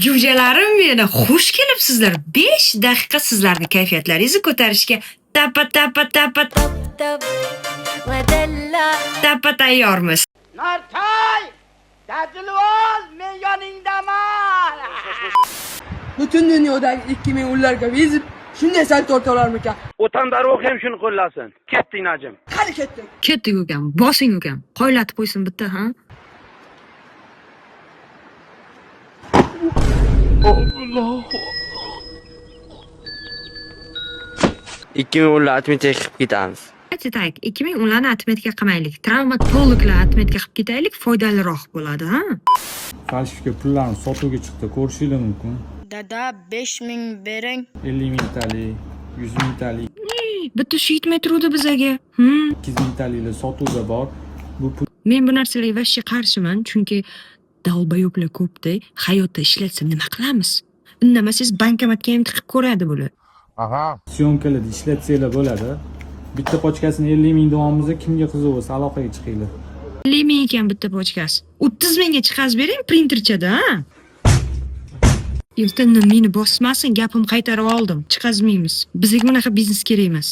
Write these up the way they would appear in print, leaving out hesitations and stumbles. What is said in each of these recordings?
Jo'jalarim meni, xush kelibsizlar. 5 daqiqa sizlarni kayfiyatlaringizni ko'tarishga tapa tayyormiz. Nartay! Dajilvol, men yoningdaman. Butun dunyodagi 2000 ullarga vizit shunday sayt tortalarmikan? O'tandarvoq ham shuni qo'llasin. Ketding najim. Qani ketdik. Ketdik ukam, bosing ukam. Qoylatib qo'ysin bitta, ha? Ikki ming ullar atmetga qilib ketamiz. Aytaylik, 2000 ularni atmetga qilmaylik. Travmatologlar atmetga qilib ketaylik, foydaliroq bo'ladi, ha? Falshifika pullarni sotuvga chiqdi, ko'rishingiz mumkin. Dada 5000 bering. 50 mingtalik, 100 mingtalik, Bitta shu yetmay turdi bizaga. 200 mingtaliklar sotuvda bor. Bu pul Men bu narsalarga vashcha qarshiman, chunki dalbayoblar ko'pda, hayotda ishlatsa nima qilamiz? Indamasangiz bankomatga ham tiqib ko'radi bular. syomkalarda ishlatsanglar bo'ladi. Bitta pochkasini 50 ming davomimizda kimga qiziq bo'lsa aloqaga chiqinglar. 50 ming ekan bitta pochkasi. 30 mingga chiqazib bering printerchada, ha? Ertadan meni bosmasin, gapim qaytarib oldim. Chiqazmaymiz. Bizga bunaqa biznes kerak emas.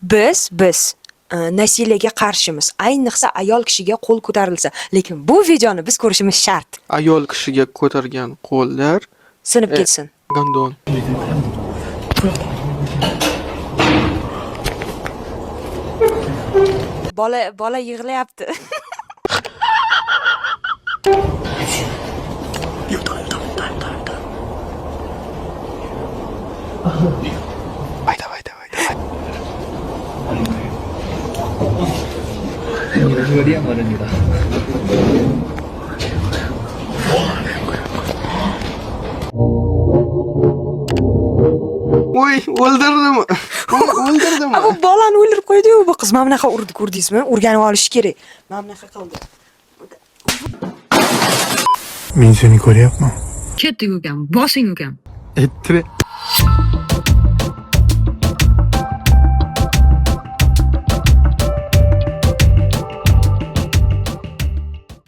Biz nasiyaga qarshimiz. Ayniqsa ayol kishiga qo'l ko'tarilsa, lekin bu videoni biz ko'rishimiz shart. Ayol kishiga ko'targan qo'llar Sinib ketsin. gondon. Bola yig'layapti. Hayda. Voy, o'ldirdimi? O'ldirdimi? Bu bolani o'ldirib qo'ydi-yu, bu qiz mana bunaqa urdi, ko'rdingizmi? O'rganib olish kerak. Mana bunaqa qildi. Men seni ko'ryapman. Ketdik ukam, bosing ukam. Ettire.